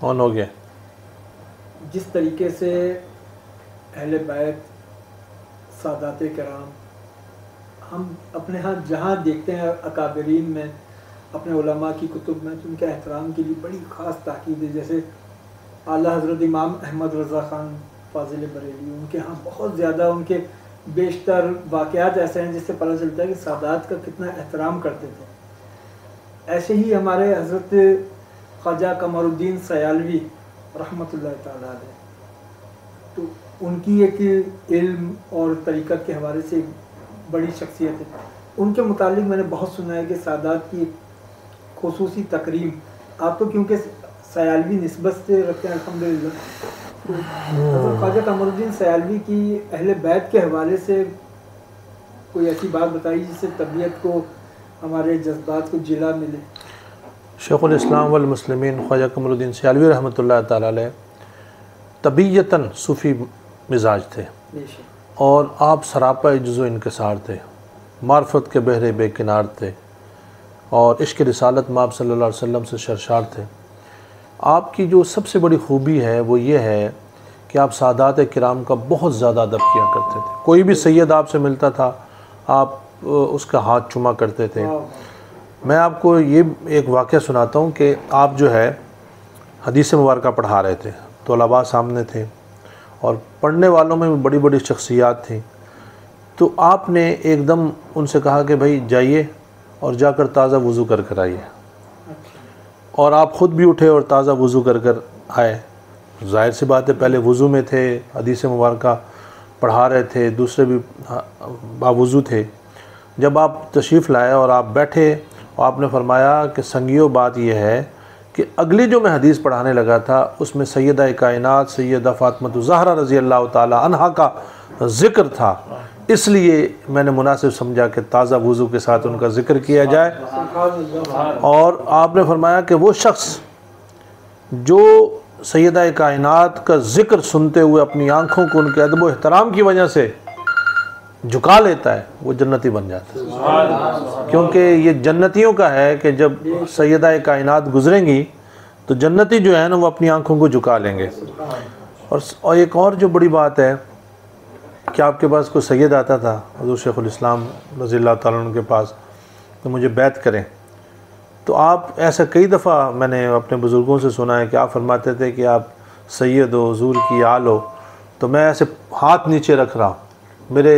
آن ہو گیا. جس طریقے سے اہل بیت سادات کرام ہم اپنے ہاں جہاں دیکھتے ہیں اکابرین میں اپنے علماء کی کتب میں تو ان کے احترام کے لیے بڑی خاص تاکید ہے. جیسے اعلیٰ حضرت امام احمد رضا خان فاضل بریلوی ان کے ہاں بہت زیادہ ان کے بیشتر واقعات ایسے ہیں جس سے پتہ چلتا ہے کہ سادات کا کتنا احترام کرتے تھے. ایسے ہی ہمارے حضرت خواجہ قمر الدین سیالوی رحمۃ اللہ تعالیٰ علیہ، تو ان کی ایک علم اور طریقت کے حوالے سے بڑی شخصیت ہے. ان کے متعلق میں نے بہت سنا ہے کہ سادات کی خصوصی تکریم، آپ تو کیونکہ سیالوی نسبت سے رکھتے ہیں الحمدللہ، تو حضرت خواجہ قمر الدین سیالوی کی اہل بیت کے حوالے سے کوئی ایسی بات بتائی جس سے طبیعت کو ہمارے جذبات کو جلا ملے. شیخ الاسلام والمسلمین خواجہ قمر الدین سیالوی رحمۃ اللہ تعالیٰ علیہ طبیعتاً صوفی مزاج تھے اور آپ سراپا جز و انکسار تھے، معرفت کے بحر بے کنار تھے اور عشق رسالت مآب صلی اللہ علیہ وسلم سے سرشار تھے. آپ کی جو سب سے بڑی خوبی ہے وہ یہ ہے کہ آپ سادات کرام کا بہت زیادہ ادب کیا کرتے تھے. کوئی بھی سید آپ سے ملتا تھا آپ اس کا ہاتھ چوما کرتے تھے. میں آپ کو یہ ایک واقعہ سناتا ہوں کہ آپ جو ہے حدیث مبارکہ پڑھا رہے تھے، طلباء سامنے تھے اور پڑھنے والوں میں بھی بڑی بڑی شخصیات تھیں. تو آپ نے ایک دم ان سے کہا کہ بھائی جائیے اور جا کر تازہ وضو کر کر آئیے، اور آپ خود بھی اٹھے اور تازہ وضو کر کر آئے. ظاہر سی بات ہے پہلے وضو میں تھے، حدیث مبارکہ پڑھا رہے تھے، دوسرے بھی باوضو تھے. جب آپ تشریف لائے اور آپ بیٹھے اور آپ نے فرمایا کہ سنگیو بات یہ ہے کہ اگلی جو میں حدیث پڑھانے لگا تھا اس میں سیدہ کائنات سیدہ فاطمہ الزہرا رضی اللہ تعالی عنہا کا ذکر تھا، اس لیے میں نے مناسب سمجھا کہ تازہ وضو کے ساتھ ان کا ذکر کیا جائے. اور آپ نے فرمایا کہ وہ شخص جو سیدہ کائنات کا ذکر سنتے ہوئے اپنی آنکھوں کو ان کے ادب و احترام کی وجہ سے جھکا لیتا ہے وہ جنتی بن جاتا ہے. کیونکہ یہ جنتیوں کا ہے کہ جب سیدہ کائنات گزریں گی تو جنتی جو ہے نا وہ اپنی آنکھوں کو جھکا لیں گے. اور ایک اور جو بڑی بات ہے کہ آپ کے پاس کوئی سید آتا تھا حضور شیخ الاسلام رضی اللہ تعالیٰ عنہ کے پاس تو مجھے بیعت کریں، تو آپ ایسا کئی دفعہ میں نے اپنے بزرگوں سے سنا ہے کہ آپ فرماتے تھے کہ آپ سید ہو، حضور کی آل ہو، تو میں ایسے ہاتھ نیچے رکھ رہا ہوں، میرے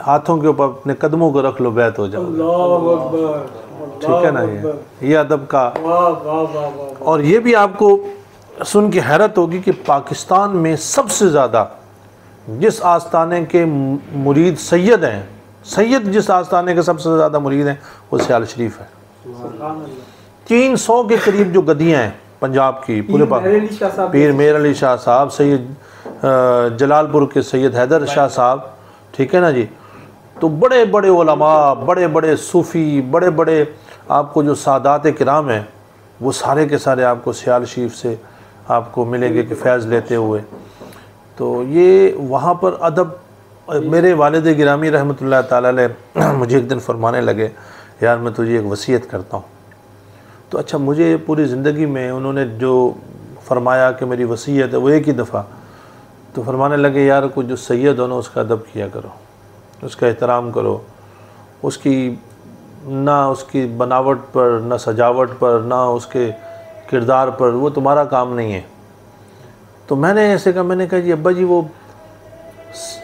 ہاتھوں کے اوپر اپنے قدموں کو رکھ لو بیعت ہو جاؤ. اللہ اکبر، ٹھیک ہے نا، یہ ادب کا. اور یہ بھی آپ کو سن کے حیرت ہوگی کہ پاکستان میں سب سے زیادہ جس آستانے کے مرید سید ہیں، سید جس آستانے کے سب سے زیادہ مرید ہیں وہ سیال شریف ہے. 300 کے قریب جو گدیاں ہیں پنجاب کی پورے پیر میر علی شاہ صاحب، سید جلال پور کے سید حیدر شاہ صاحب، ٹھیک ہے نا جی. تو بڑے بڑے علماء، بڑے بڑے صوفی، بڑے بڑے آپ کو جو سادات کرام ہیں وہ سارے کے سارے آپ کو سیال شریف سے آپ کو ملیں گے کہ فیض لیتے ہوئے. تو یہ وہاں پر ادب، میرے والد گرامی رحمۃ اللہ تعالیٰ علیہ مجھے ایک دن فرمانے لگے یار میں تجھے ایک وصیت کرتا ہوں. تو اچھا مجھے پوری زندگی میں انہوں نے جو فرمایا کہ میری وصیت ہے وہ ایک ہی دفعہ، تو فرمانے لگے یار کو جو سید ہو نا اس کا ادب کیا کرو، اس کا احترام کرو، اس کی نہ اس کی بناوٹ پر، نہ سجاوٹ پر، نہ اس کے کردار پر، وہ تمہارا کام نہیں ہے. تو میں نے ایسے کہا، میں نے کہا جی ابا جی وہ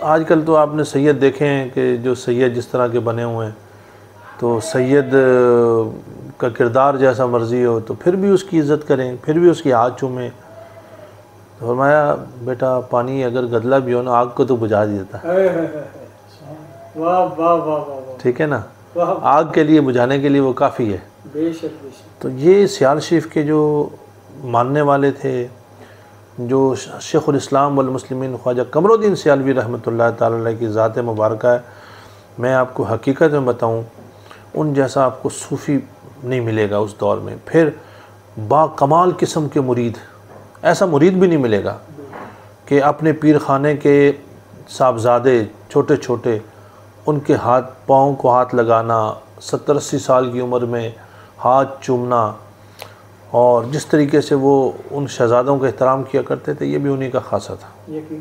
آج کل تو آپ نے سید دیکھے ہیں کہ جو سید جس طرح کے بنے ہوئے ہیں، تو سید کا کردار جیسا مرضی ہو تو پھر بھی اس کی عزت کریں، پھر بھی اس کی ہاتھ چومیں. تو فرمایا بیٹا پانی اگر گدلا بھی ہو نا آگ کو تو بجھا دیتا ہے. ٹھیک ہے نا، آگ کے لیے بجھانے کے لیے وہ کافی ہے. تو یہ سیال شریف کے جو ماننے والے تھے، جو شیخ الاسلام والمسلمین خواجہ قمر الدین سیالوی رحمۃ اللہ تعالیٰ علیہ کی ذات مبارکہ ہے. میں آپ کو حقیقت میں بتاؤں ان جیسا آپ کو صوفی نہیں ملے گا اس دور میں. پھر با کمال قسم کے مرید، ایسا مرید بھی نہیں ملے گا کہ اپنے پیر خانے کے صاحبزادے چھوٹے چھوٹے ان کے ہاتھ پاؤں کو ہاتھ لگانا، 70-80 سال کی عمر میں ہاتھ چومنا اور جس طریقے سے وہ ان شہزادوں کا احترام کیا کرتے تھے یہ بھی انہی کا خاصہ تھا۔ یقین